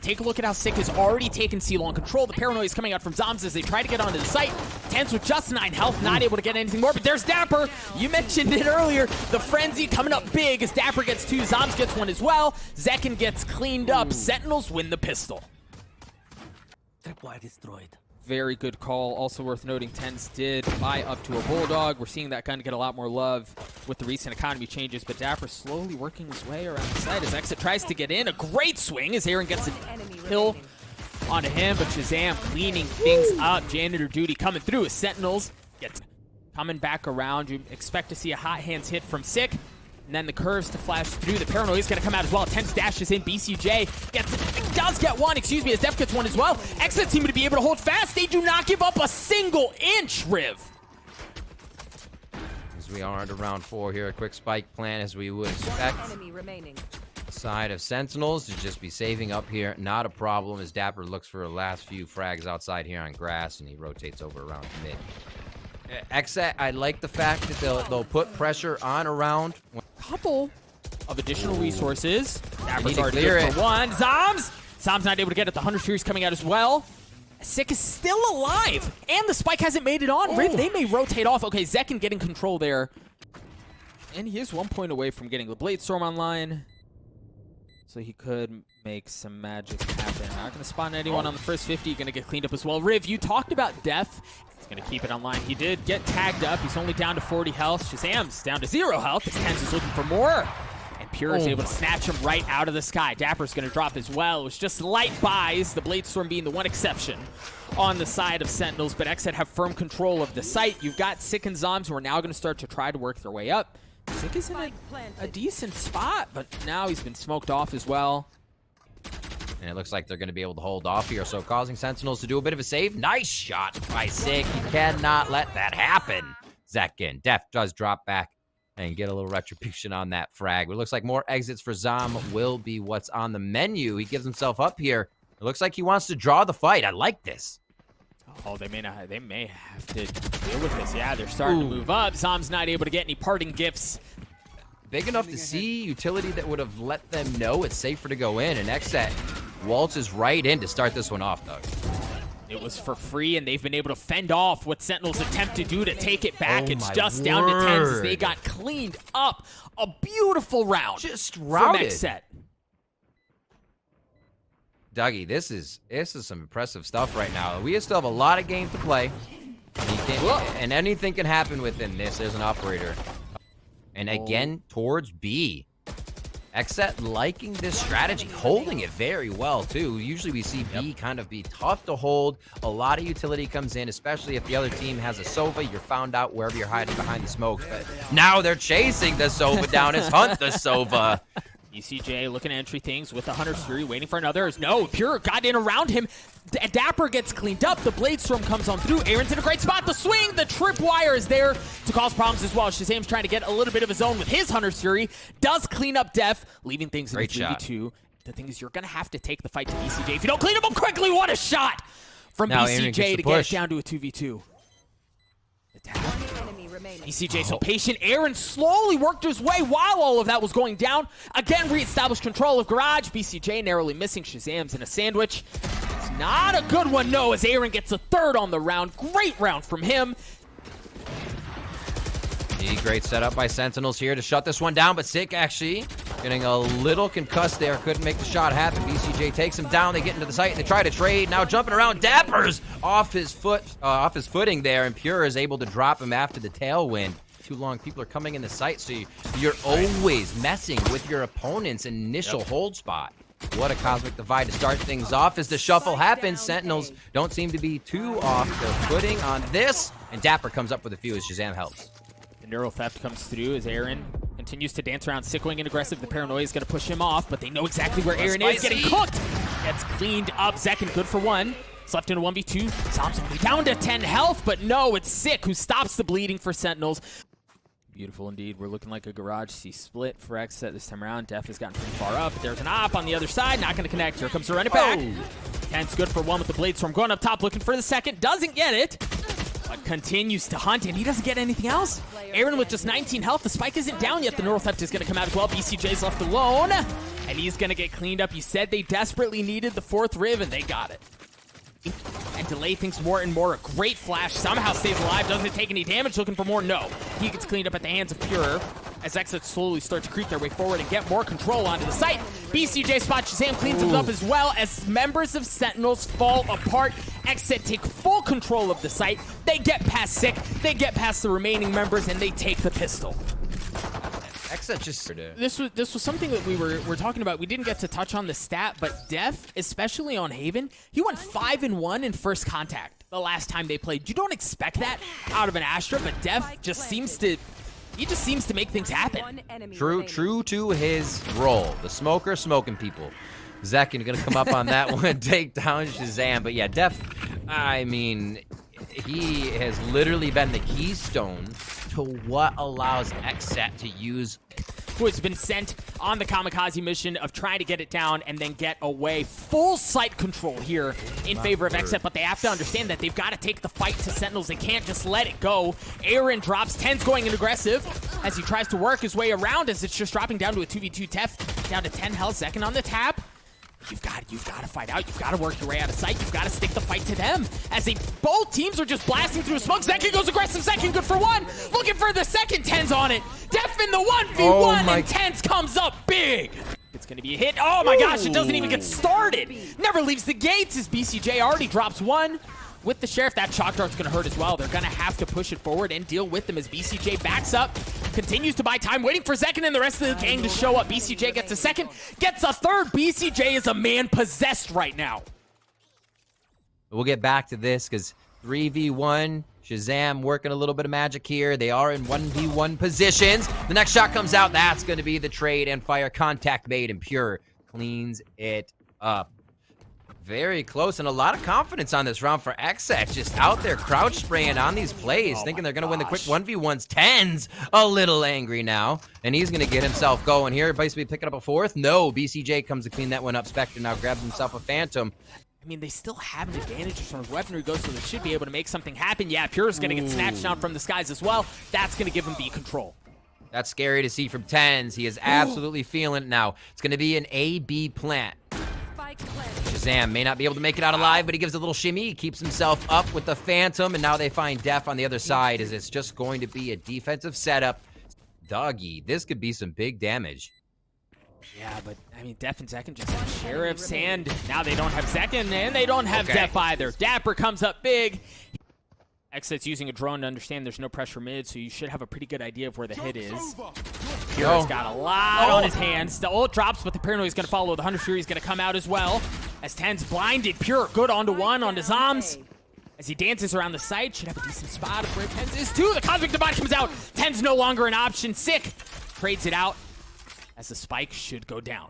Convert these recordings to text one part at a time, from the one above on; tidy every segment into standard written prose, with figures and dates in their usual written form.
Take a look at how Sick has already taken C-Long control. The paranoia is coming out from Zombs as they try to get onto the site. Tens with just 9 health, not able to get anything more, but there's Dapper. You mentioned it earlier. The frenzy coming up big as Dapper gets 2, Zombs gets 1 as well. Zekin gets cleaned up. Sentinels win the pistol. Tripwire destroyed. Very good call. Also worth noting, Tens did buy up to a Bulldog. We're seeing that gun get a lot more love with the recent economy changes, but Dapper slowly working his way around the side as XSET tries to get in. A great swing as Aaron gets a kill onto him, but Shazam cleaning things up. Janitor duty coming through as Sentinels gets coming back around. You expect to see a hot hands hit from Sick. And then the curves to flash through. The paranoia is going to come out as well. Tens dashes in. BCJ does get 1, excuse me, as Def gets 1 as well. XSET seem to be able to hold fast. They do not give up a single inch, Riv. As we are into round 4 here, a quick spike plan as we would expect. Side of Sentinels to just be saving up here. Not a problem as Dapper looks for the last few frags outside here on grass, and he rotates over around mid. XSET, I like the fact that they'll put pressure on around. Couple of additional resources. Dapper's to already clear good it. for 1. Zombs not able to get it. The Hunter Fury's coming out as well. Sick is still alive, and the spike hasn't made it on. Riv, they may rotate off. Okay, Zekin getting control there. And he is 1 point away from getting the Blade Storm online. So he could make some magic happen. Not going to spawn anyone on the first 50. Going to get cleaned up as well. Riv, you talked about Def. He's going to keep it online. He did get tagged up. He's only down to 40 health. Shazam's down to 0 health. Tens is looking for more. And Pure is able to snatch him right out of the sky. Dapper's going to drop as well. It was just light buys. The Blade Storm being the one exception on the side of Sentinels. But XSET have firm control of the site. You've got Sick and Zombs who are now going to start to try to work their way up. Sick is in a decent spot, but now he's been smoked off as well. And it looks like they're going to be able to hold off here, so causing Sentinels to do a bit of a save. Nice shot by Sick. You cannot let that happen. Zekin. Def does drop back and get a little retribution on that frag. It looks like more exits for Zom will be what's on the menu. He gives himself up here. It looks like he wants to draw the fight. I like this. Oh, they may not. They may have to deal with this. Yeah, they're starting to move up. Zom's not able to get any parting gifts. Big enough to see utility that would have let them know it's safer to go in. And XSET waltzes right in to start this one off, Doug. It was for free, and they've been able to fend off what Sentinels attempt to do to take it back. It's just down to 10 as they got cleaned up. A beautiful round just from routed. XSET. Dougie, this is some impressive stuff right now. We still have a lot of games to play. And anything can happen within this. There's an operator. And again, towards B. XSET liking this strategy, holding it very well, too. Usually we see B kind of be tough to hold. A lot of utility comes in, especially if the other team has a Sova. You're found out wherever you're hiding behind the smokes. But now they're chasing the Sova down as Hunt the Sova. ECJ looking to entry things with the Hunter's Fury, waiting for another. No, Pure got in around him. Dapper gets cleaned up. The Blade Storm comes on through. Aaron's in a great spot. The swing, the tripwire is there to cause problems as well. Shazam's trying to get a little bit of his own with his Hunter's Fury. Does clean up Def, leaving things in a 3v2. The thing is, you're going to have to take the fight to BCJ. If you don't clean him up quickly, what a shot from now BCJ to get it down to a 2v2. ECJ so patient. Aaron slowly worked his way while all of that was going down. Again, reestablished control of Garage. BCJ narrowly missing. Shazam's in a sandwich. It's not a good one, no, as Aaron gets a third on the round. Great round from him. Great setup by Sentinels here to shut this one down, but Sick actually getting a little concussed there. Couldn't make the shot happen. BCJ takes him down. They get into the site and they try to trade. Now jumping around. Dapper's off his footing there, and Pure is able to drop him after the tailwind. Too long. People are coming in the site, so you're always messing with your opponent's initial hold spot. What a cosmic divide to start things off as the shuffle happens. Sentinels don't seem to be too off their footing on this, and Dapper comes up with a few as Shazam helps. The Neural Theft comes through as Aaron continues to dance around. Sick wing and aggressive. The paranoia is going to push him off, but they know exactly where Aaron is. Getting cooked. Gets cleaned up. Zekin good for 1. It's left in a 1v2. Zom's only down to 10 health, but no, it's Sick who stops the bleeding for Sentinels. Beautiful indeed. We're looking like a Garage C split for XSET this time around. Def has gotten pretty far up. There's an op on the other side. Not going to connect. Here comes the run it back. Kent's good for 1 with the Blade Storm. Going up top looking for the second. Doesn't get it. But continues to hunt, and he doesn't get anything else. Aaron with just 19 health. The spike isn't down yet. The Neural Theft is going to come out as well. BCJ's left alone. and he's gonna get cleaned up. You said they desperately needed the 4th Riv, and they got it. And delay things more and more. A great flash, somehow stays alive, doesn't take any damage, looking for more, no. He gets cleaned up at the hands of Pure, as XSET slowly start to creep their way forward and get more control onto the site. BCJ spot Shazam cleans him up as well as members of Sentinels fall apart. XSET take full control of the site. They get past Sick, they get past the remaining members, and they take the pistol. XSET just... This was something that we were talking about. We didn't get to touch on the stat, but Def, especially on Haven, he went 5-1 in first contact the last time they played. You don't expect that out of an Astra, but Def just seems to... He just seems to make things happen. True to his role. The smoker smoking people. Zekin gonna come up on that one, take down Shazam. But yeah, Def, I mean, he has literally been the keystone to what allows XSET to use. Who has been sent on the kamikaze mission of trying to get it down and then get away. Full site control here in favor of XSET, but they have to understand that they've got to take the fight to Sentinels. They can't just let it go. Aaron drops, 10's going in aggressive as he tries to work his way around as it's just dropping down to a 2v2 Tef, down to 10 health, Second on the tap. You've got to fight out. You've got to work your way out of sight. You've got to stick the fight to them. As both teams are just blasting through smoke. Zekin goes aggressive. Zekin good for 1. Looking for the second. 10's on it. Def in the 1v1 and 10's comes up big. It's going to be a hit. Oh my gosh, it doesn't even get started. Never leaves the gates as BCJ already drops 1. With the Sheriff, that shock dart's going to hurt as well. They're going to have to push it forward and deal with them as BCJ backs up, continues to buy time, waiting for Zekin and the rest of the gang to show up. BCJ gets a second, gets a third. BCJ is a man possessed right now. We'll get back to this because 3v1, Shazam working a little bit of magic here. They are in 1v1 positions. The next shot comes out. That's going to be the trade and fire contact made, and Pure cleans it up. Very close and a lot of confidence on this round for XSET. Just out there crouch spraying on these plays, thinking they're going to win the quick 1v1s. 10's a little angry now, and he's going to get himself going here. Basically picking up a 4th. No, BCJ comes to clean that one up. Spectre now grabs himself a Phantom. I mean, they still have an advantage as far as weaponry goes, so they should be able to make something happen. Yeah, Pure's going to get snatched down from the skies as well. That's going to give him B control. That's scary to see from 10's. He is absolutely feeling it now. It's going to be an A-B plant. Shazam may not be able to make it out alive, but he gives a little shimmy. He keeps himself up with the Phantom, and now they find Def on the other side as it's just going to be a defensive setup. Doggy, this could be some big damage. Yeah, but, I mean, Def and Zekin just have Sheriffs, and now they don't have Zekin, and they don't have Def either. Dapper comes up big. XSET's using a drone to understand there's no pressure mid, so you should have a pretty good idea of where the hit is. Pure's got a lot on his hands. The ult drops, but the Paranoid's going to follow. The Hunter Fury's going to come out as well. As 10's blinded, Pure good onto 1, onto Zoms. As he dances around the site, should have a decent spot of where 10's is too. The Cosmic Divide comes out. 10's no longer an option. Sick trades it out as the spike should go down.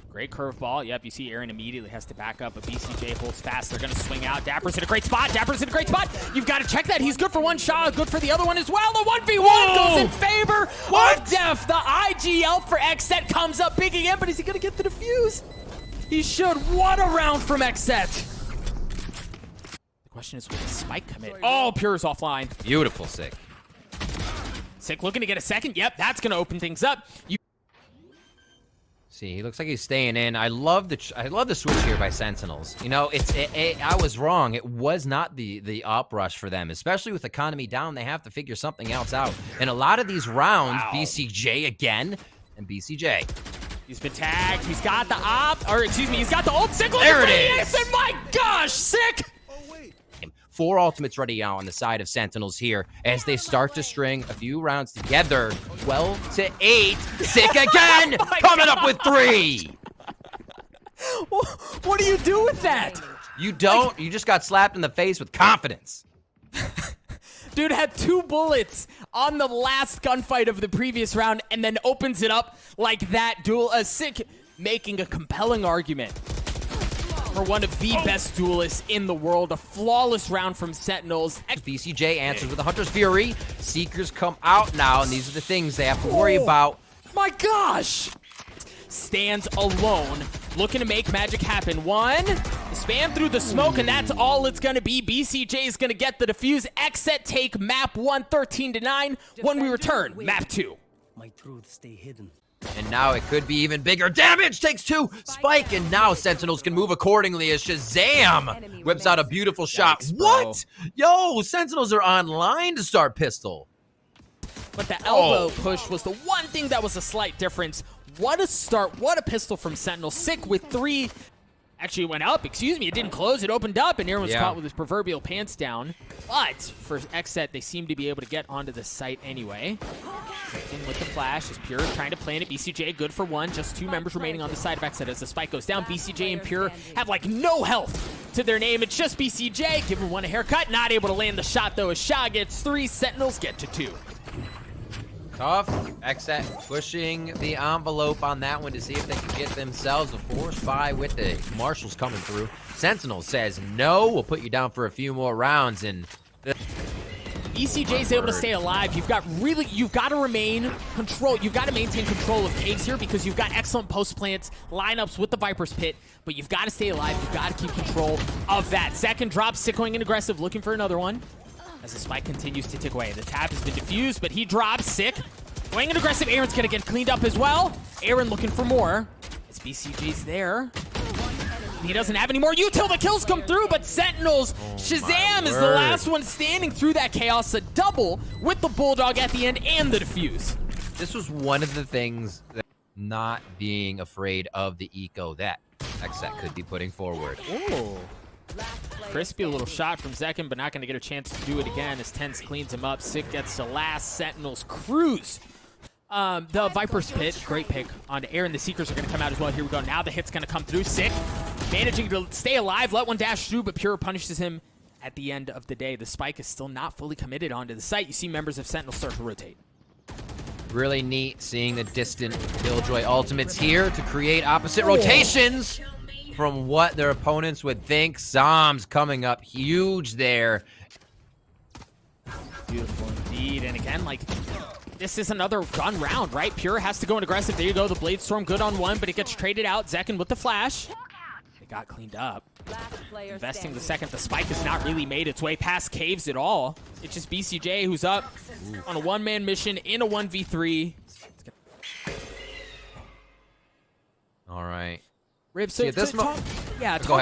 Great curveball. Yep, you see Aaron immediately has to back up, but BCJ holds fast. They're going to swing out. Dapper's in a great spot. Dapper's in a great spot. You've got to check that. He's good for 1 shot, good for the other one as well. The 1v1 goes in favor of Def. The IGL for XSET comes up big again, but is he going to get the defuse? He should. What a round from XSET. The question is, will the spike commit? Oh, Pure's offline. Beautiful, Sick. Sick looking to get a second. Yep, that's going to open things up. See, he looks like he's staying in. I love the switch here by Sentinels. You know, I was wrong. It was not the up rush for them, especially with economy down. They have to figure something else out. And a lot of these rounds, BCJ again, and BCJ. He's been tagged. He's got the op, or excuse me, he's got the ult. Sick. There it is. And my gosh, Sick. 4 ultimates ready now on the side of Sentinels here as they start to string a few rounds together. 12-8. Sick again. Coming up with 3. What do you do with that? You don't. You just got slapped in the face with confidence. Dude had 2 bullets on the last gunfight of the previous round and then opens it up like that. Sick making a compelling argument for one of the best duelists in the world. A flawless round from Sentinels. BCJ answers with the Hunter's Fury. Seekers come out now, and these are the things they have to worry about. My gosh! Stands alone, looking to make magic happen. 1, spam through the smoke, and that's all it's going to be. BCJ is going to get the defuse. XSET take map 1, 13-9. When we return, map 2. My truth stay hidden. And now it could be even bigger. Damage takes 2. Spike, and now Sentinels can move accordingly as Shazam whips out a beautiful shot. Yikes, bro. What? Yo, Sentinels are online to start pistol. But the elbow push was the one thing that was a slight difference. What a start. What a pistol from Sentinel. Sick with 3. Actually, it went up. Excuse me. It didn't close. It opened up, and Aaron was caught with his proverbial pants down. But for XSET, they seem to be able to get onto the site anyway. In with the flash is Pure trying to plan it. BCJ good for 1. Just 2 members remaining on the side of XSET as the spike goes down. BCJ and Pure have like no health to their name. It's just BCJ giving 1 a haircut. Not able to land the shot though as Sha gets 3. Sentinels get to 2. Tough. XSET pushing the envelope on that one to see if they can get themselves a force buy with the Marshals coming through. Sentinel says no. We'll put you down for a few more rounds. And BCJ's able to stay alive. You've got to remain control. You've got to maintain control of caves here because you've got excellent post plants, lineups with the Viper's Pit, but you've got to stay alive. You've got to keep control of that. Second drop, Sick going in aggressive, looking for another one. As the spike continues to tick away. The tap has been diffused, but he drops. Sick. Going in aggressive. Aaron's going to get cleaned up as well. Aaron looking for more. As BCJ's there. He doesn't have any more util. The kills come through, but Sentinels. Shazam is the last one standing through that chaos. A double with the Bulldog at the end and the defuse. This was one of the things that not being afraid of the eco that XSET could be putting forward. Ooh. Crispy little shot from Zekin, but not going to get a chance to do it again as Tense cleans him up. Sick gets the last. Sentinels cruise. The Viper's Pit, great pick on Aaron. The Seekers are going to come out as well. Here we go. Now the hit's going to come through. Sick managing to stay alive, let one dash through, but Pure punishes him at the end of the day. The spike is still not fully committed onto the site. You see members of Sentinel start to rotate. Really neat seeing the distant Killjoy ultimates here to create opposite rotations from what their opponents would think. Zoms coming up huge there. Beautiful indeed. And again, like, this is another gun round, right? Pure has to go in aggressive. There you go. The Blade Storm good on 1, but it gets traded out. Zekin with the flash. It got cleaned up. Investing the second. The spike has not really made its way past caves at all. It's just BCJ who's up on a one-man mission in a 1v3. All right. Rib, so talk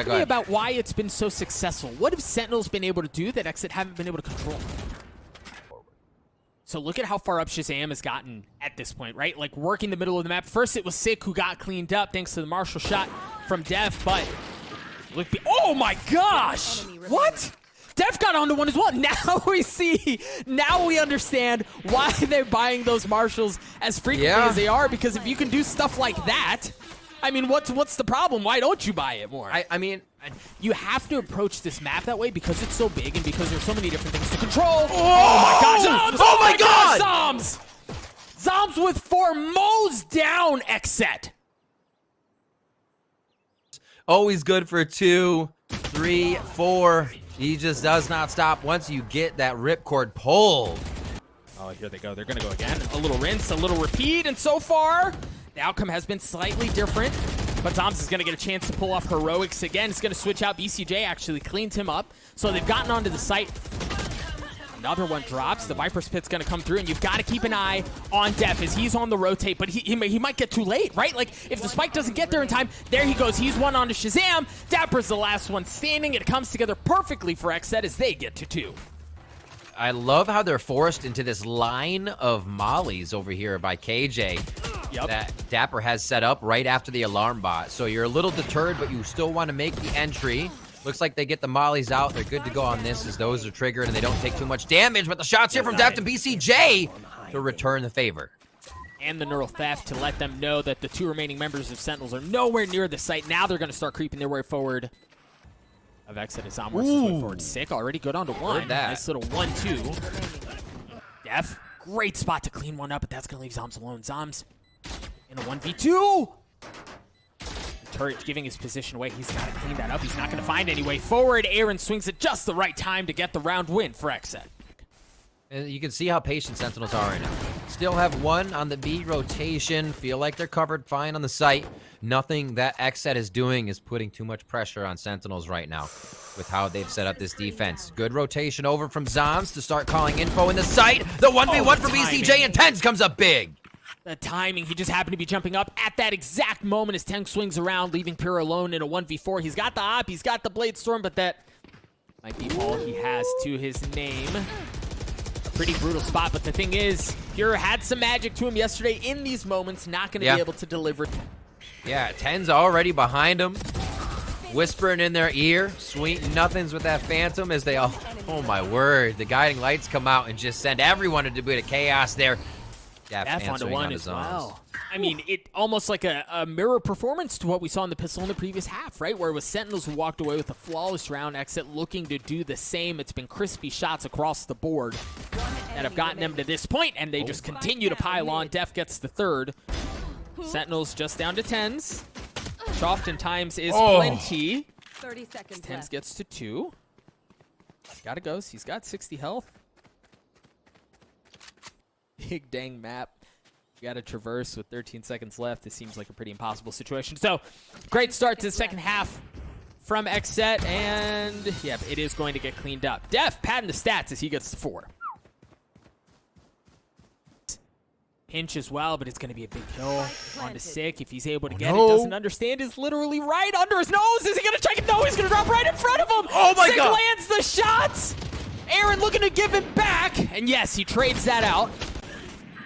to me about why it's been so successful. What have Sentinels been able to do that XSET haven't been able to control? So look at how far up Shazam has gotten at this point, right? Like working the middle of the map. First it was Sick who got cleaned up thanks to the Marshall shot from Dev, but look, oh my gosh! What? Dev got onto one as well. Now we understand why they're buying those Marshalls as frequently as they are, because if you can do stuff like that, I mean, what's the problem? Why don't you buy it more? I mean, you have to approach this map that way because it's so big and because there's so many different things to control. Oh my gosh! Zoms! Oh my god! Zoms! Zoms with 4 mows down XSET. Always good for 2, 3, 4. He just does not stop once you get that ripcord pulled. Oh, here they go. They're going to go again. A little rinse, a little repeat, and so far, the outcome has been slightly different. But Zoms is going to get a chance to pull off heroics again. It's going to switch out. BCJ actually cleaned him up. So they've gotten onto the site. Another one drops. The Viper's Pit's going to come through, and you've got to keep an eye on Def as he's on the rotate, but he might get too late, right? Like, if the spike doesn't get there in time, there he goes. He's one onto Shazam. Dapper's the last one standing. It comes together perfectly for XSET as they get to 2. I love how they're forced into this line of mollies over here by KJ. That Dapper has set up right after the alarm bot. So you're a little deterred, but you still want to make the entry. Looks like they get the mollies out. They're good to go on this as those are triggered and they don't take too much damage. But the shots here from Deft and BCJ to return the favor. And the neural theft to let them know that the 2 remaining members of Sentinels are nowhere near the site. Now they're going to start creeping their way forward. Of XSET as Zom works his way forward. Sick, already good onto 1. Nice little 1-2. Def, great spot to clean one up, but that's going to leave Zoms alone. Zoms in a 1v2. Turret giving his position away. He's got to clean that up. He's not going to find any way forward. Aaron swings at just the right time to get the round win for XSET. And you can see how patient Sentinels are right now. Still have 1 on the B rotation. Feel like they're covered fine on the site. Nothing that XSET is doing is putting too much pressure on Sentinels right now with how they've set up this defense. Good rotation over from Zoms to start calling info in the site. The 1v1 from BCJ and Tense comes up big. The timing, he just happened to be jumping up at that exact moment as Tank swings around, leaving Pure alone in a 1v4. He's got the op, he's got the Blade Storm, but that might be all he has to his name. A pretty brutal spot, but the thing is, Pure had some magic to him yesterday in these moments, not going to be able to deliver. Yeah, 10's already behind him, whispering in their ear, sweet nothings with that Phantom as they all, oh my word, the guiding lights come out and just send everyone into a bit of chaos there. Def onto one as well. I mean, it almost like a mirror performance to what we saw in the pistol in the previous half, right? Where it was Sentinels who walked away with a flawless round, XSET looking to do the same. It's been crispy shots across the board that have gotten them to this point, and they just continue to pile on. Def gets the third. Sentinels just down to 10s. Which oftentimes is plenty. 30 seconds 10s left. gets to 2. He's got a ghost. He's got 60 health. Big dang map. You got to traverse with 13 seconds left. This seems like a pretty impossible situation. So, great start to the second half from XSET, and yep, it is going to get cleaned up. Def padding the stats as he gets to 4. Pinch as well, but it's going to be a big kill on the Sick. If he's able to get it, doesn't understand, is literally right under his nose. Is he going to check it? No, he's going to drop right in front of him. Oh my God. Sick lands the shots. Aaron looking to give him back, and yes, he trades that out.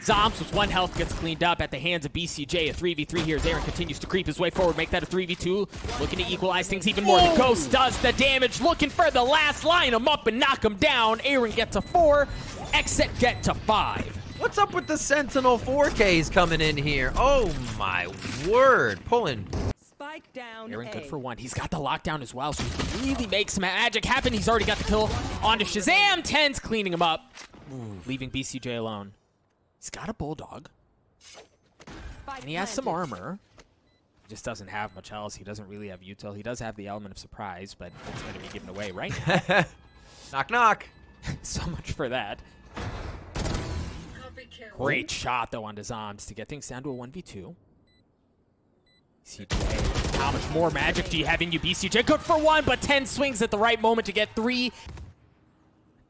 Zombs with 1 health gets cleaned up at the hands of BCJ. A 3v3 here as Aaron continues to creep his way forward, make that a 3v2. Looking to equalize things even more. The Ghost does the damage, looking for the last, line him up and knock him down. Aaron gets a 4, XSET get to 5. What's up with the Sentinel 4Ks coming in here? Oh my word, pulling. Spike down. Aaron A. good for 1. He's got the lockdown as well, so he can really make some magic happen. He's already got the kill onto Shazam. 10's cleaning him up, leaving BCJ alone. He's got a Bulldog, and he has some armor. He just doesn't have much else. He doesn't really have util. He does have the element of surprise, but it's going to be given away, right? Knock, knock. So much for that. Great shot, though, onto Zombs to get things down to a 1v2. BCJ, how much more magic do you have in you, BCJ? Good for 1, but 10 swings at the right moment to get 3.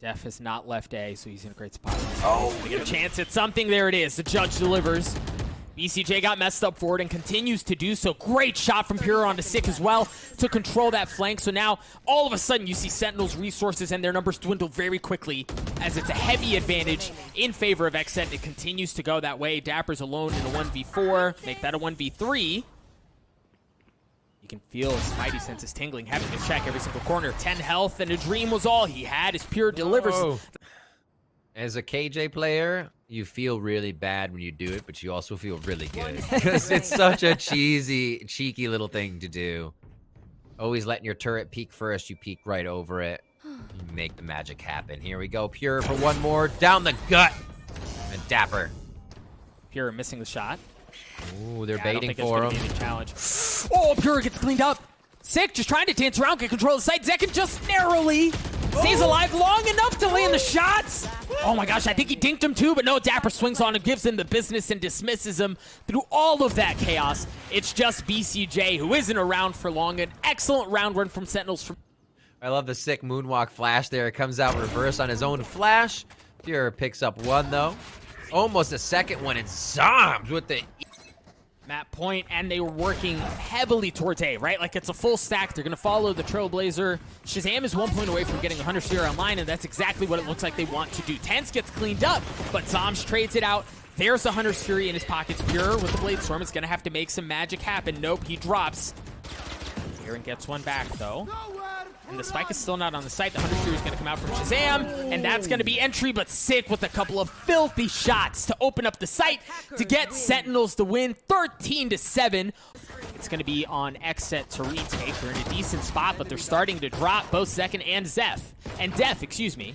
Def has not left A, so he's in a great spot. Oh, we get a chance at something. There it is. The judge delivers. BCJ got messed up forward and continues to do so. Great shot from Pure onto Sick as well to control that flank. So now, all of a sudden, you see Sentinels' resources and their numbers dwindle very quickly as it's a heavy advantage in favor of XSET. It continues to go that way. Dapper's alone in a 1v4. Make that a 1v3. You can feel his spidey senses tingling, having to check every single corner. 10 health, and a dream was all he had as Pure delivers. Whoa. As a KJ player, you feel really bad when you do it, but you also feel really good. Because it's such a cheeky little thing to do. Always letting your turret peek first, you peek right over it. You make the magic happen. Here we go, Pure for 1 more. Down the gut. And Dapper. Pure missing the shot. Ooh, they're baiting for him. Challenge. Oh, Pure gets cleaned up. Sick, just trying to dance around, get control of the site. Zekin just narrowly stays alive long enough to land the shots. Oh my gosh, I think he dinked him too, but no, Dapper swings on him, gives him the business, and dismisses him through all of that chaos. It's just BCJ, who isn't around for long. An excellent round run from Sentinels. I love the sick moonwalk flash there. It comes out reverse on his own flash. Pure picks up 1, though. Almost a second one. It's Zombs with the... Map point, and they were working heavily towards A, right? Like, it's a full stack. They're going to follow the Trailblazer. Shazam is 1 point away from getting 100 Sphere online, and that's exactly what it looks like they want to do. Tense gets cleaned up, but Zombs trades it out. There's 100 Fury in his pockets. Pure with the Blade Storm is going to have to make some magic happen. Nope, he drops. Aaron gets 1 back, though. And the spike is still not on the site. The 100 Fury is going to come out from Shazam, and that's going to be entry, but Sick with a couple of filthy shots to open up the site to get Sentinels the win, 13-7. It's going to be on XSET to retake. They're in a decent spot, but they're starting to drop both Zekin and Def, excuse me,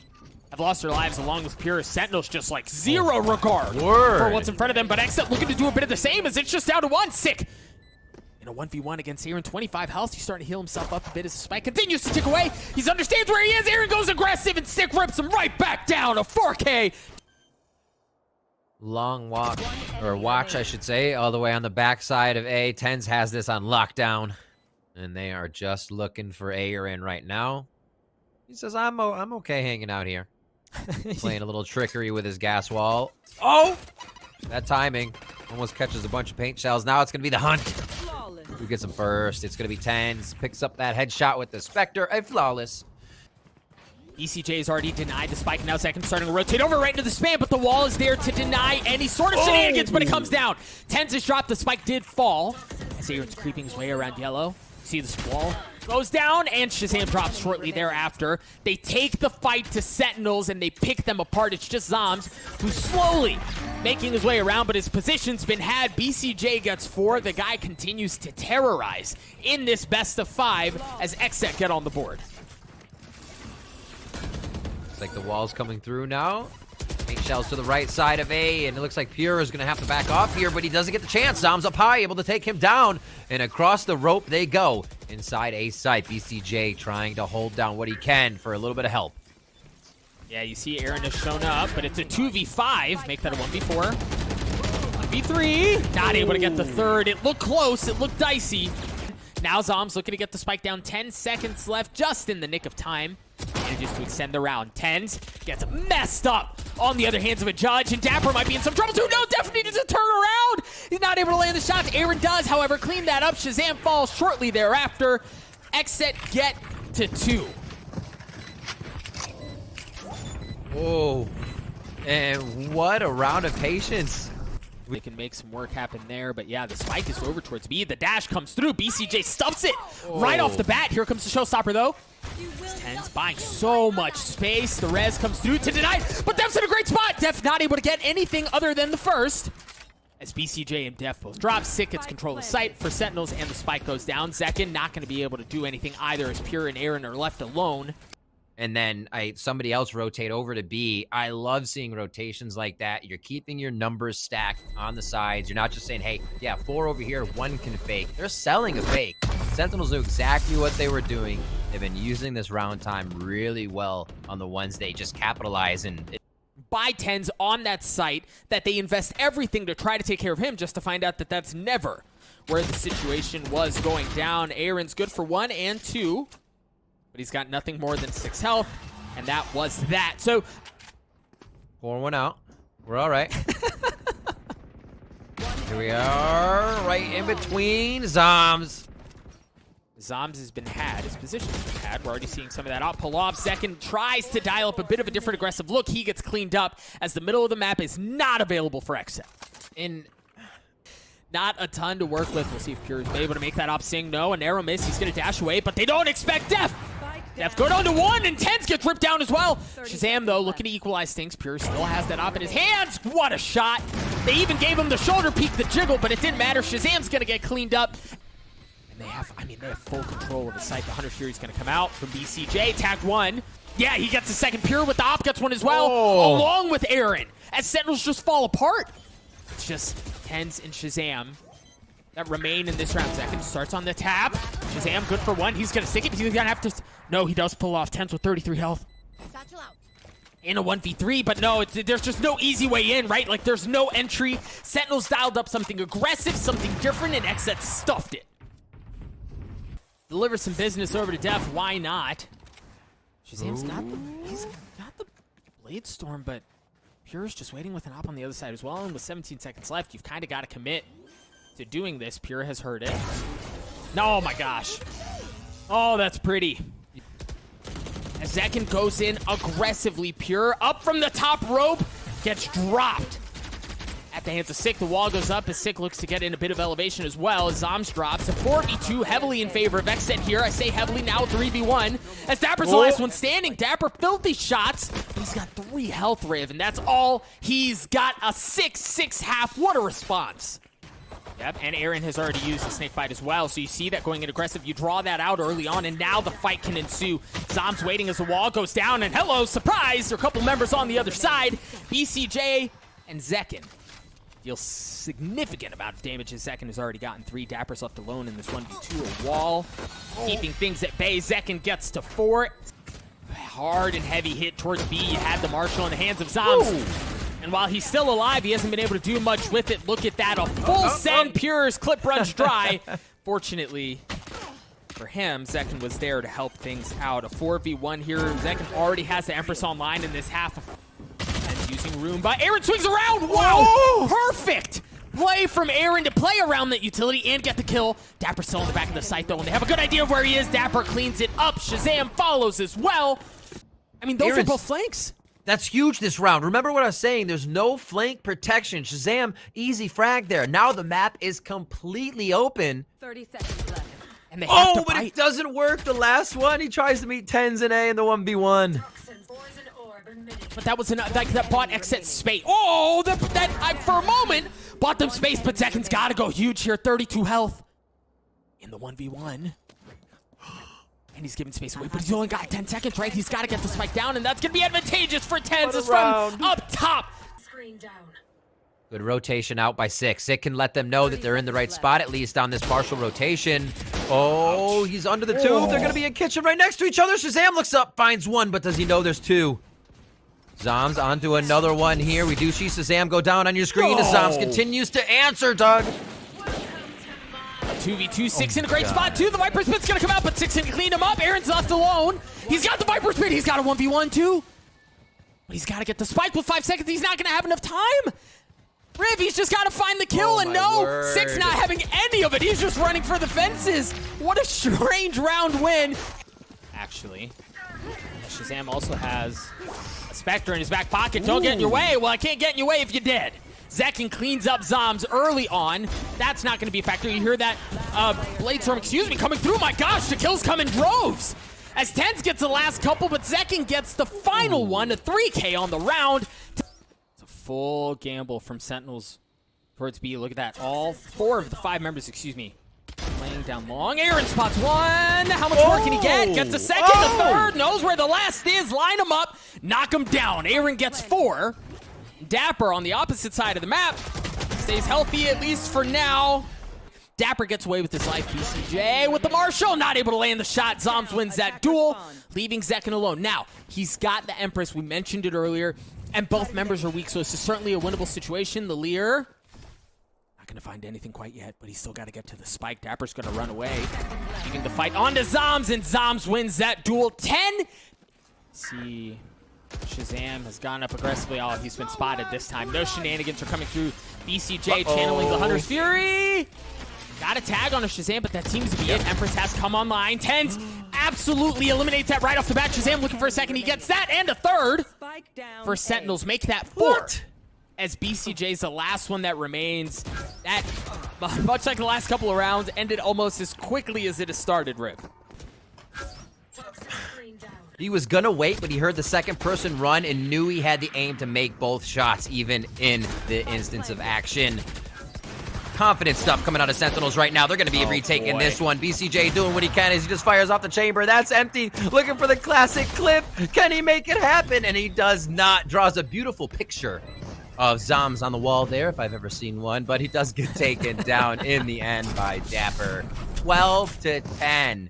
have lost their lives along with Pure. Sentinels just like zero regard for what's in front of them, but XSET looking to do a bit of the same as it's just down to 1. Sick in a 1v1 against Aaron, 25 health. He's starting to heal himself up a bit as the spike continues to tick away. He understands where he is. Aaron goes aggressive, and Sick rips him right back down. A 4K. Long walk, or watch, I should say, all the way on the backside of A. Tens has this on lockdown, and they are just looking for Aaron right now. He says, I'm okay hanging out here. Playing a little trickery with his gas wall. Oh! That timing. Almost catches a bunch of paint shells. Now it's going to be the hunt. Flawless. Who gets him first? It's going to be Tens. Picks up that headshot with the Spectre. A flawless. BCJ has already denied the spike. Now Second starting to rotate over right into the spam, but the wall is there to deny any sort of shenanigans, but it comes down. Tens is dropped. The spike did fall. As Aaron's creeping his way around yellow. See this wall goes down, and Shazam drops shortly thereafter. They take the fight to Sentinels, and they pick them apart. It's just Zombs, who's slowly making his way around, but his position's been had. BCJ gets 4. The guy continues to terrorize in this best of 5 as XSET get on the board. Looks like the wall's coming through now. Paint shells to the right side of A, and it looks like Pure is going to have to back off here, but he doesn't get the chance. Zombs up high, able to take him down, and across the rope they go. Inside A site, BCJ trying to hold down what he can for a little bit of help. Yeah, you see Aaron has shown up, but it's a 2v5. Make that a 1v4. 1v3. Not able to get the third. It looked close. It looked dicey. Now Zombs looking to get the spike down. 10 seconds left, just in the nick of time. Manages to extend the round. Tens gets messed up on the other hands of a judge, and Dapper might be in some trouble too. No, definitely needs to turn around. He's not able to land the shots. Aaron does, however, clean that up. Shazam falls shortly thereafter. XSET get to 2. Whoa. And what a round of patience. They can make some work happen there, but yeah, the spike is over towards B. The dash comes through. BCJ stuffs it right off the bat. Here comes the showstopper, though. Tens buying so much space. The res comes through to deny, but Def's in a great spot. Def not able to get anything other than the first. As BCJ and Def both drop, Sick gets control of sight for Sentinels, and the spike goes down. Zekin not going to be able to do anything either, as Pure and Aaron are left alone. And then somebody else rotate over to B. I love seeing rotations like that. You're keeping your numbers stacked on the sides. You're not just saying, hey, yeah, 4 over here, 1 can fake. They're selling a fake. Sentinels knew exactly what they were doing. They've been using this round time really well on the ones they just capitalize and by Tens on that site, that they invest everything to try to take care of him, just to find out that that's never where the situation was going down. Aaron's good for 1 and 2. But he's got nothing more than 6 health, and that was that. So, pour one out. We're all right. Here we are, right in between Zombs. Zombs has been had. His position has been had. We're already seeing some of that pull off. Second tries to dial up a bit of a different aggressive look. He gets cleaned up as the middle of the map is not available for XSET. In not a ton to work with. We'll see if Pure is able to make that op sing. No, a narrow miss. He's going to dash away, but they don't expect Def. Def going on to 1, and Tens gets ripped down as well. Shazam, though, looking to equalize things. Pure still has that op in his hands. What a shot. They even gave him the shoulder peek, the jiggle, but it didn't matter. Shazam's going to get cleaned up. And they have full control of the site. The Hunter Fury's going to come out from BCJ. Tagged 1. Yeah, he gets the second. Pure with the op gets 1 as well, along with Aaron, as Sentinels just fall apart. It's just Tens and Shazam that remain in this round. Second starts on the tap. Shazam good for 1. He's going to stick it. He's going to have to... No, he does pull off. Tens with 33 health. In a 1v3, but no, there's just no easy way in, right? Like, there's no entry. Sentinels dialed up something aggressive, something different, and XSET stuffed it. Deliver some business over to Def. Why not? Shazam's he's got the Blade Storm, but Pure's just waiting with an op on the other side as well. And with 17 seconds left, you've kind of got to commit to doing this. Pure has heard it. No, oh my gosh. Oh, that's pretty. As Zekin goes in aggressively, Pure up from the top rope, gets dropped at the hands of Sick. The wall goes up as Sick looks to get in a bit of elevation as well. As Zombs drops a 4v2 heavily in favor of XSET here. I say heavily now, 3v1. As Dapper's the last one standing. Dapper filthy shots, but he's got 3 health, Riv, and that's all he's got. A 6-6 half. What a response. Yep, and Aaron has already used the snake bite as well, so you see that going in aggressive. You draw that out early on, and now the fight can ensue. Zombs waiting as the wall goes down, and hello, surprise! There are a couple members on the other side. BCJ and Zekin deal significant amount of damage as Zekin has already gotten 3. Dapper's left alone in this 1v2. A wall, keeping things at bay. Zekin gets to 4. Hard and heavy hit towards B. You had the Marshal in the hands of Zombs. Ooh. And while he's still alive, he hasn't been able to do much with it. Look at that, a full send. Pure's clip runs dry. Fortunately for him, Zekin was there to help things out. A 4v1 here. Zekin already has the Empress online in this half. And using room, but Aaron swings around. Wow, perfect. play from Aaron to play around that utility and get the kill. Dapper still in the back of the site, though, and they have a good idea of where he is. Dapper cleans it up. Shazam follows as well. I mean, those are both flanks. That's huge this round. Remember what I was saying? There's no flank protection. Shazam, easy frag there. Now the map is completely open. 30 seconds left. And they have to But bite. it doesn't work. The last one, he tries to meet 10s in A in the 1v1. But that was enough. That bought XSET space. Oh, for a moment, bought them space, but Zekin's got to go huge here. 32 health in the 1v1. And he's giving space away, but he's only got 10 seconds, right? He's got to get the spike down, and that's going to be advantageous for Tens as from up top. Good rotation out by Six. Six can let them know that they're in the right spot, at least on this partial rotation. Oh, he's under the tube. They're going to be in kitchen right next to each other. Shazam looks up, finds one, but does he know there's two? Zoms onto another one here. We do see Shazam go down on your screen as Zoms continues to answer, Doug. 2v2, Six in a great spot, too. The Viper Spit's going to come out, but Six can clean him up. Aaron's left alone. He's got the Viper Spit. He's got a 1v1, too. But he's got to get the spike with 5 seconds. He's not going to have enough time. Riv, he's just got to find the kill, and no, Six not having any of it. He's just running for the fences. What a strange round win. Actually, Shazam also has a Spectre in his back pocket. Don't get in your way. Well, I can't get in your way if you did. Zekin cleans up Zoms early on. That's not going to be a factor. You hear that Blade Storm, coming through. My gosh, the kills come in droves. As Tens gets the last couple, but Zekin gets the final one, a 3K on the round. It's a full gamble from Sentinels towards B. Look at that. All 4 of the 5 members, laying down long. Aaron spots one. How much more can he get? Gets a second, a third. Knows where the last is. Line him up. Knock him down. Aaron gets 4. Dapper on the opposite side of the map stays healthy, at least for now. Dapper gets away with his life. BCJ with the Marshall, not able to land the shot. Zoms wins that duel, leaving Zekin alone. Now, he's got the Empress. We mentioned it earlier, and both members are weak, so it's certainly a winnable situation. The Lear, not going to find anything quite yet, but he's still got to get to the spike. Dapper's going to run away, keeping the fight onto Zoms, and Zoms wins that duel. 10. See... Shazam has gone up aggressively. Oh, he's been spotted this time. No shenanigans are coming through. BCJ channeling the Hunter's Fury. Got a tag on a Shazam, but that seems to be it. Empress has come online. Tens absolutely eliminates that right off the bat. Shazam looking for a second. He gets that and a third for Sentinels. Make that 4. As BCJ's the last one that remains. That, much like the last couple of rounds, ended almost as quickly as it has started, Riv. He was gonna wait, but he heard the second person run and knew he had the aim to make both shots, even in the instance of action. Confident stuff coming out of Sentinels right now. They're gonna be retaking this one. BCJ doing what he can as he just fires off the chamber. That's empty. Looking for the classic clip. Can he make it happen? And he does not. Draws a beautiful picture of Zoms on the wall there, if I've ever seen one, but he does get taken down in the end by Dapper. 12-10.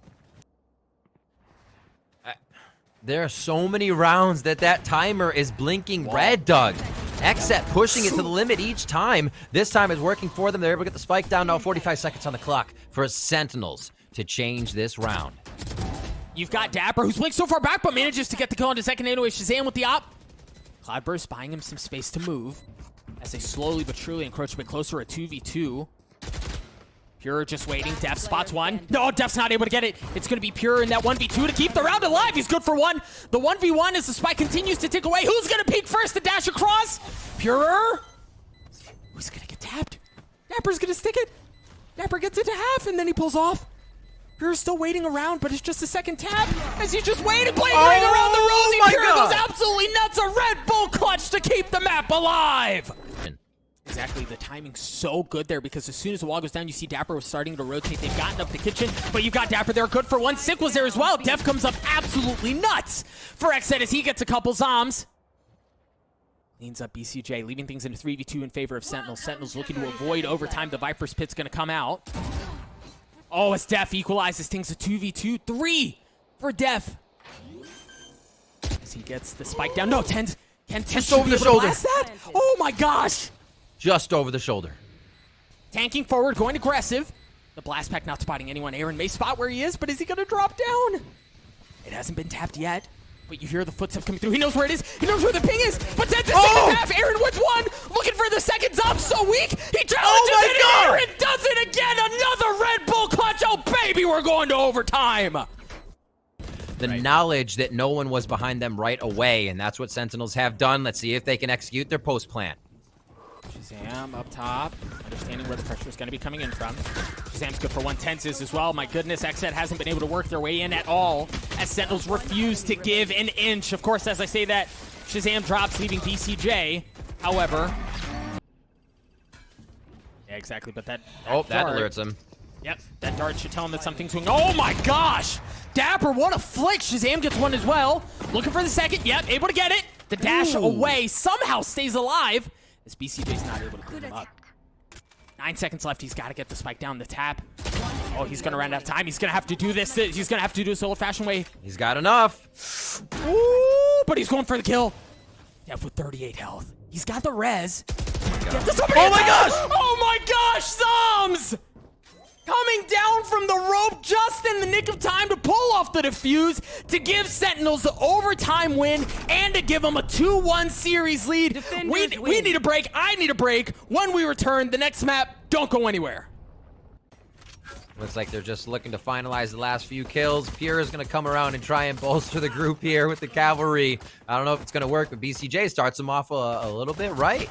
There are so many rounds that timer is blinking red, Doug. XSET pushing it to the limit each time. This time it's working for them. They're able to get the spike down. Now 45 seconds on the clock for Sentinels to change this round. You've got Dapper, who's blinked so far back, but manages to get the kill into second anyway. Shazam with the op. Cloudburst buying him some space to move as they slowly but surely encroach a bit closer, a 2v2. Pure just waiting. Def spots one. No, Def's not able to get it. It's going to be Pure in that 1v2 to keep the round alive. He's good for 1. The 1v1 as the spike continues to tick away. Who's going to peek first to dash across? Pure. Who's going to get tapped? Dapper's going to stick it. Dapper gets it to half, and then he pulls off. Pure's still waiting around, but it's just a second tap as he's just waiting, playing ring around the rosy. Pure goes absolutely nuts. A Red Bull clutch to keep the map alive. Exactly, the timing's so good there because as soon as the wall goes down, you see Dapper was starting to rotate. They've gotten up the kitchen, but you've got Dapper there good for 1. Sick was there as well. Def comes up absolutely nuts for XSET as he gets a couple Zoms. Leans up BCJ, leaving things in a 3v2 in favor of Sentinels. Sentinels looking to avoid overtime. The Viper's Pit's going to come out. Oh, as Def equalizes things to 2v2. 3 for Def. As he gets the spike down. No, Tens. Can Tens over the shoulder. That? Oh my gosh. Just over the shoulder. Tanking forward, going aggressive. The blast pack not spotting anyone. Aaron may spot where he is, but is he going to drop down? It hasn't been tapped yet. But you hear the footsteps coming through. He knows where it is. He knows where the ping is. But then the second half, Aaron wins one. Looking for the second. Zom's so weak. He challenges it, and Aaron does it again. Another Red Bull clutch. Oh, baby, we're going to overtime. The knowledge that no one was behind them right away, and that's what Sentinels have done. Let's see if they can execute their post plan. Shazam up top, understanding where the pressure is going to be coming in from. Shazam's good for 110s as well. My goodness, XSET hasn't been able to work their way in at all as Sentinels refuse to give an inch. Of course, as I say that, Shazam drops, leaving BCJ. However, yeah, exactly, but that that dart, alerts him. Yep, that dart should tell him that something's going on. Oh my gosh! Dapper, what a flick! Shazam gets one as well. Looking for the second. Yep, able to get it. The dash away somehow stays alive. As BCJ's not able to clean him up. 9 seconds left. He's got to get the spike down the tap. Oh, he's going to run out of time. He's going to have to do this. He's going to have to do this old-fashioned way. He's got enough. Ooh, but he's going for the kill. Def with 38 health. He's got the res. Oh my gosh! Oh my gosh, Zoms! Coming down from the rope just in the nick of time to pull off the defuse to give Sentinels the overtime win and to give them a 2-1 series lead. We need a break. I need a break. When we return, the next map, don't go anywhere. Looks like they're just looking to finalize the last few kills. Pure is going to come around and try and bolster the group here with the cavalry. I don't know if it's going to work, but BCJ starts them off a little bit right.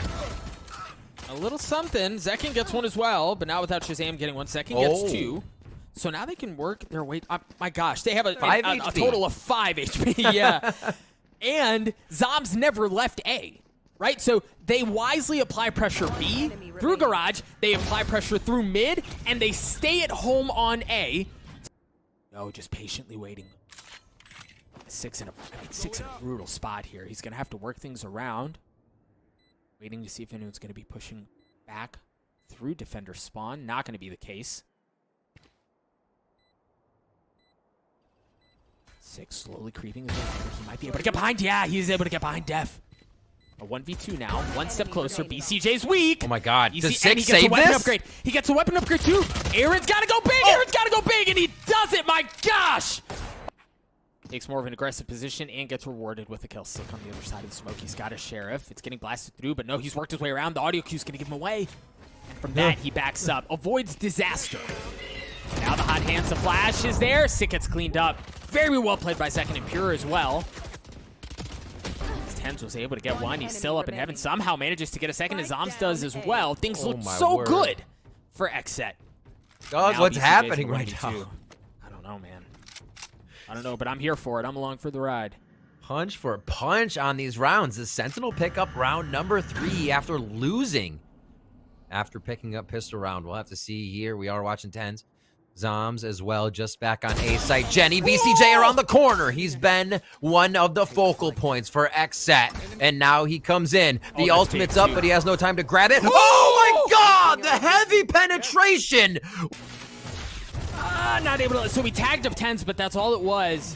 A little something. Zekin gets one as well, but now without Shazam getting one. Zekin gets two. So now they can work their way up. My gosh, they have a total of 5 HP. Yeah. And Zoms never left A, right? So they wisely apply pressure B through garage. They apply pressure through mid, and they stay at home on A. No, just patiently waiting. Six in a brutal spot here. He's going to have to work things around. Waiting to see if anyone's going to be pushing back through defender spawn. Not going to be the case. 6 slowly creeping. He might be able to get behind. Yeah, he's able to get behind Def. A 1v2 now. One step closer. BCJ's weak. Oh my god. Easy, Does and he 6 gets save a weapon this? upgrade. He gets a weapon upgrade too. Aaron's got to go big. Aaron's got to go big, and he does it. My gosh. Takes more of an aggressive position and gets rewarded with a kill. Sick on the other side of the smoke. He's got a sheriff. It's getting blasted through, but no, he's worked his way around. The audio cue's going to give him away. And from that, he backs up. Avoids disaster. Now the hot hands, the flash is there. Sick gets cleaned up. Very well played by Second and Pure as well. Tens was able to get one. He's still up in heaven. Somehow manages to get a second as Zoms does as well. Things look so good for XSET. Dog, what's happening right now? I don't know, man. I don't know, but I'm here for it. I'm along for the ride. Punch for punch on these rounds. The Sentinel pick up round number 3 after losing. After picking up pistol round. We'll have to see here. We are watching 10s. Zoms as well, just back on A site. Jenny, BCJ around the corner. He's been one of the focal points for XSET. And now he comes in. The ultimate's up, but he has no time to grab it. Oh my god! The heavy penetration! Not able to. So we tagged up 10s, but that's all it was.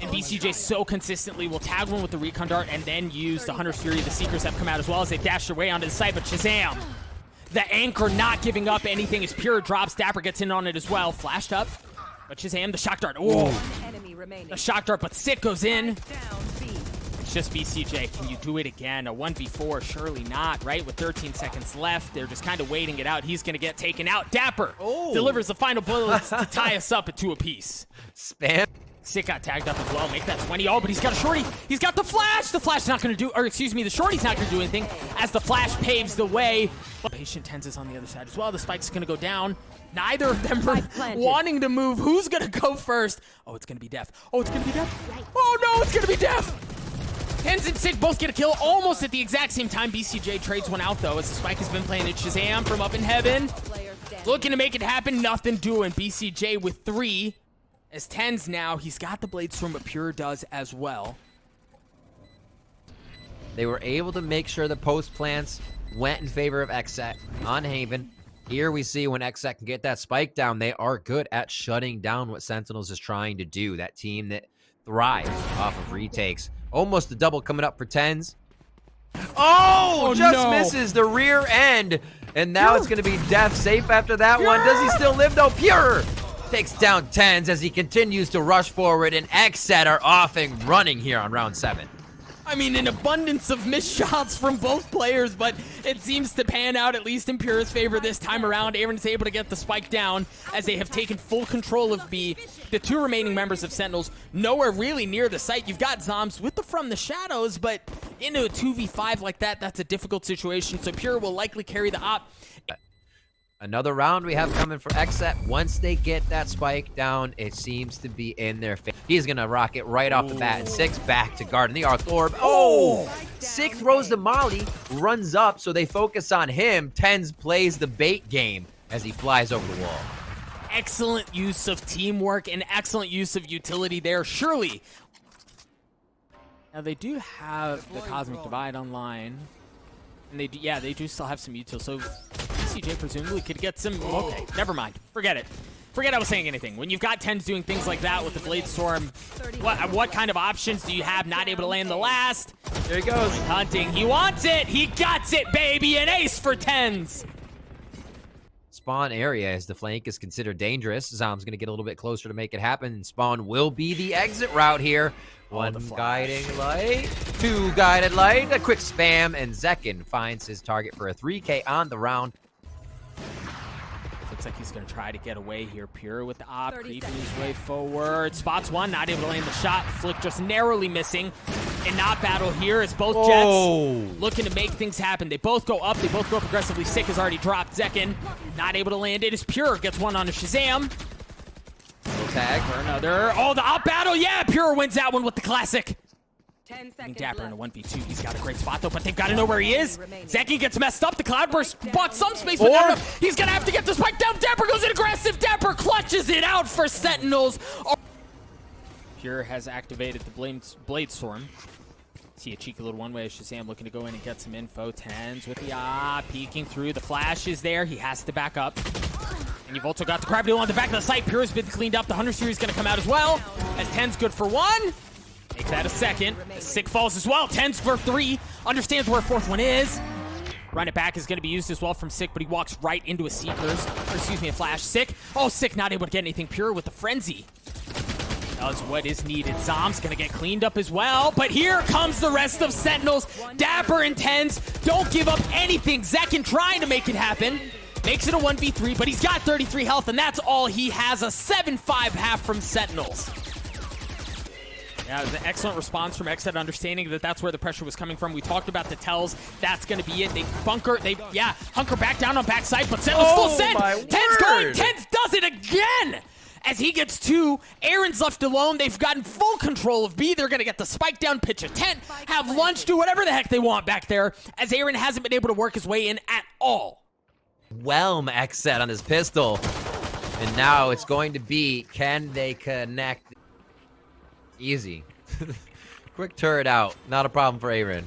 And BCJ so consistently will tag one with the recon dart and then use the Hunter's Fury. The Seekers have come out as well as they dash their way onto the site, but Shazam, the anchor not giving up anything as Pure drops. Dapper gets in on it as well. Flashed up, but Shazam, the shock dart. Oh, the shock dart, but Sit goes in. It's just BCJ. Can you do it again? A 1v4? Surely not, right? With 13 seconds left, they're just kind of waiting it out. He's going to get taken out. Dapper delivers the final bullets to tie us up at 2 apiece. Spam. Sit got tagged up as well. Make that 20. Oh, but he's got a shorty. He's got the flash. The flash's not going to do, or excuse me, the shorty's not going to do anything as the flash paves the way. Patient Tens is on the other side as well. The spike's going to go down. Neither of them are wanting to move. Who's going to go first? Oh, it's going to be Def. Oh, it's going to be Def. Oh, no, it's going to be Def. Tens and Sit both get a kill almost at the exact same time. BCJ trades one out, though, as the spike has been playing at Shazam from up in heaven. Looking to make it happen. Nothing doing. BCJ with 3. As 10s now, he's got the Blade Storm, but Pure does as well. They were able to make sure the post plants went in favor of XSET on Haven. Here we see when XSET can get that spike down, they are good at shutting down what Sentinels is trying to do. That team that thrives off of retakes. Almost a double coming up for 10s. Oh, just misses the rear end. And now it's going to be Def safe after that one. Does he still live, though? Pure! Takes down Tens as he continues to rush forward, and XSET are off and running here on round 7. I mean, an abundance of missed shots from both players, but it seems to pan out, at least in Pure's favor this time around. Aaron's able to get the spike down as they have taken full control of B. The 2 remaining members of Sentinels nowhere really near the site. You've got Zombs with the From the Shadows, but into a 2v5 like that, that's a difficult situation, so Pure will likely carry the op. Another round we have coming for XSET. Once they get that spike down, it seems to be in their face. He's going to rock it right off the bat. And 6 back to guard in the Arc Orb. Oh! 6 throws the Molly, runs up, so they focus on him. Tens plays the bait game as he flies over the wall. Excellent use of teamwork and excellent use of utility there. Surely. Now, they do have the Cosmic Divide online. And they do still have some util. So VCJ presumably could get some. Okay, never mind. Forget it. Forget I was saying anything. When you've got Tens doing things like that with the Blade Storm, what kind of options do you have? Not able to land the last. There he goes. Hunting. He wants it. He got it, baby. An ace for Tens. Spawn area as the flank is considered dangerous. Zom's going to get a little bit closer to make it happen. Spawn will be the exit route here. 1 guiding light, 2 guided light, a quick spam, and Zekin finds his target for a 3K on the round. Looks like he's going to try to get away here. Pure with the op, creeping his way forward. Spots 1, not able to land the shot. Flick just narrowly missing. And not battle here as both Jets looking to make things happen. They both go up. They both go up aggressively. Sick has already dropped. Zekin not able to land it as Pure gets one on a Shazam. Tag for another. Oh, the op battle. Yeah, Pure wins that one with the classic. 10 seconds Dapper in a left. 1v2. He's got a great spot, though, but they've got to know where he is. Zeki gets messed up. The Cloudburst bought some space, but not enough. He's going to have to get the spike down. Dapper goes in aggressive. Dapper clutches it out for Sentinels. Oh. Pure has activated the Blade Storm. See a cheeky little one-way. Shazam looking to go in and get some info. Tens with the peeking through. The flash is there. He has to back up. And you've also got the Gravity on the back of the site. Pure has been cleaned up. The Hunter Series is going to come out as well. As Ten's good for 1. Makes that a 2nd. Sick falls as well. 10's for 3. Understands where a 4th one is. Run it back is going to be used as well from Sick, but he walks right into a Seekers. Or excuse me, a Flash. Sick. Oh, Sick not able to get anything. Pure with the Frenzy. Does what is needed. Zom's going to get cleaned up as well. But here comes the rest of Sentinels. Dapper and Tens don't give up anything. Zekin trying to make it happen. Makes it a 1v3, but he's got 33 health, and that's all he has. A 7-5 half from Sentinels. Yeah, it was an excellent response from XSET, understanding that that's where the pressure was coming from. We talked about the tells. That's going to be it. They hunker back down on backside, but Sentinels full send. Tens going. Tens does it again. As he gets 2, Aaron's left alone. They've gotten full control of B. They're going to get the spike down, pitch a tent, have lunch, do whatever the heck they want back there, as Aaron hasn't been able to work his way in at all. Whelm XSET on his pistol. And now it's going to be, can they connect? Easy. Quick turret out. Not a problem for Aaron.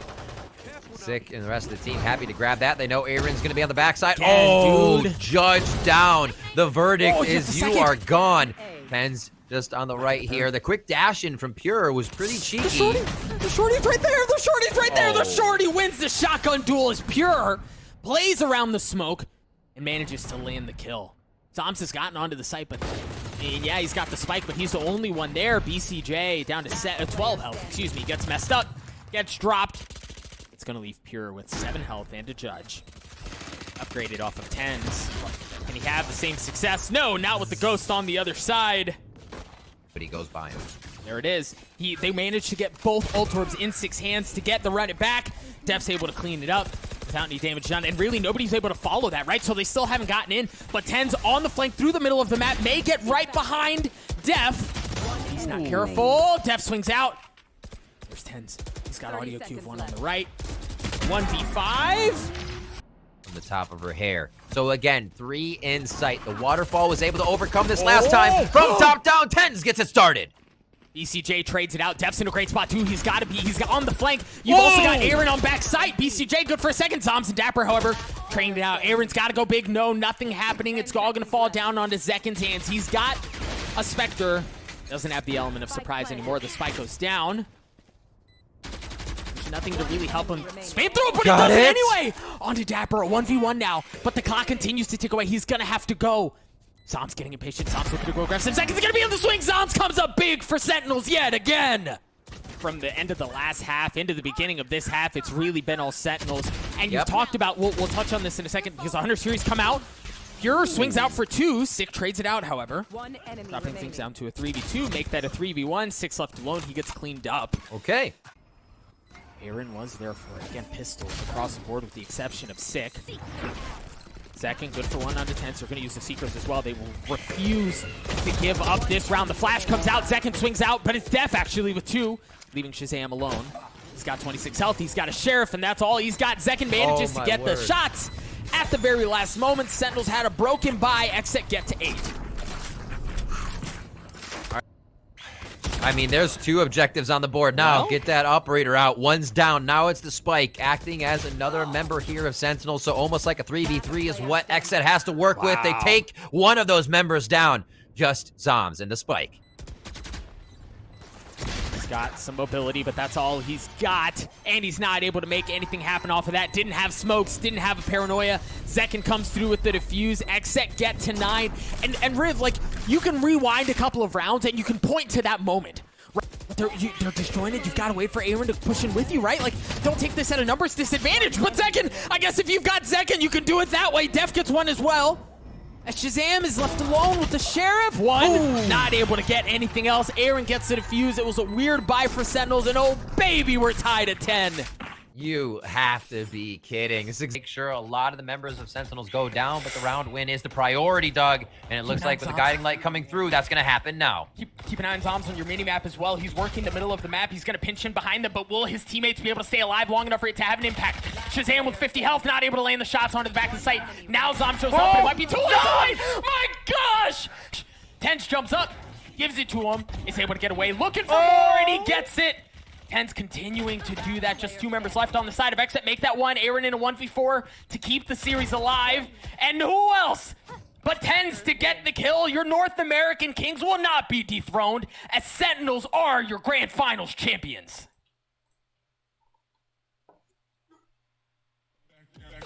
Sick and the rest of the team happy to grab that. They know Aaron's going to be on the backside. Dude. Judge down. The verdict is you are gone. Pens just on the right here. The quick dash in from Pure was pretty cheeky. The shorty's right there. The shorty's right there. The shorty wins the shotgun duel as Pure plays around the smoke and manages to land the kill. Zoms has gotten onto the site, but yeah, he's got the spike, but he's the only one there. BCJ down to 12 health. Excuse me, gets messed up, gets dropped. It's going to leave Pure with 7 health and a judge. Upgraded off of 10s. Can he have the same success? No, not with the Ghost on the other side. But he goes by him. There it is. They managed to get both ult orbs in 6 hands to get the run it back. Def's able to clean it up without any damage done, and really nobody's able to follow that, right? So they still haven't gotten in, but Ten's on the flank through the middle of the map, may get right behind Def. He's not careful. Def swings out. There's Ten's. He's got audio cue of 1 on the right. 1v5. From the top of her hair. So again, 3 in sight. The waterfall was able to overcome this last time. From top down, Tens gets it started. BCJ trades it out. Def's in a great spot too. He's got on the flank. You've also got Aaron on backside. BCJ good for a second. Zoms and Dapper, however, trained it out. Aaron's got to go big. No, nothing happening. It's all going to fall down onto Zekin's hands. He's got a Spectre. Doesn't have the element of surprise anymore. The spike goes down. There's nothing to really help him. Spam through, but he does it anyway. Onto Dapper, a 1v1 now. But the clock continues to tick away. He's going to have to go. Zom's getting impatient. Zom's looking to go grab some seconds. He's gonna be on the swing. Zom's comes up big for Sentinels yet again. From the end of the last half into the beginning of this half, it's really been all Sentinels. And you've talked about, we'll touch on this in a second, because the 100 series come out. Pure swings out for 2. Sick trades it out, however. One enemy Dropping remaining. things down to a 3v2. Make that a 3v1. 6 left alone. He gets cleaned up. Okay. Aaron was there for it. Again, pistols across the board with the exception of Sick. Second, good for 1 out of 10. So we're going to use the secrets as well. They will refuse to give up this round. The flash comes out. Second swings out, but it's Def actually with 2, leaving Shazam alone. He's got 26 health. He's got a Sheriff, and that's all he's got. Zekin manages to get the shots at the very last moment. Sentinels had a broken bye. XSET get to 8. I mean, there's 2 objectives on the board now. Well, Get that operator out. 1's down. Now it's the Spike acting as another member here of Sentinel. So almost like a 3v3 is what XSET has to work with. They take one of those members down. Just Zoms and the Spike. He's got some mobility, but that's all he's got. And he's not able to make anything happen off of that. Didn't have smokes, didn't have a paranoia. Zekin comes through with the defuse. XSET get to 9. And Riv, like, you can rewind a couple of rounds and you can point to that moment. Right? They're disjointed. You've got to wait for Aaron to push in with you, right? Like, don't take this at a numbers disadvantage. But Zekin, I guess if you've got Zekin, you can do it that way. Def gets 1 as well. As Shazam is left alone with the Sheriff. 1, not able to get anything else. Aaron gets the defuse. It was a weird buy for Sentinels, and oh baby, we're tied at 10. You have to be kidding. This is make sure a lot of the members of Sentinels go down, but the round win is the priority, Doug. And it looks like with the guiding light coming through, that's going to happen now. Keep an eye on Zoms on your mini-map as well. He's working the middle of the map. He's going to pinch in behind them, but will his teammates be able to stay alive long enough for it to have an impact? Shazam with 50 health, not able to land the shots onto the back of the site. Now Zom shows up, and it might be too late. My gosh! Tense jumps up, gives it to him, is able to get away, looking for more, and he gets it. Ten's continuing to do that. Just 2 members left on the side of XSET. Make that 1. Aaron in a 1v4 to keep the series alive. And who else but Ten's to get the kill? Your North American Kings will not be dethroned, as Sentinels are your Grand Finals champions.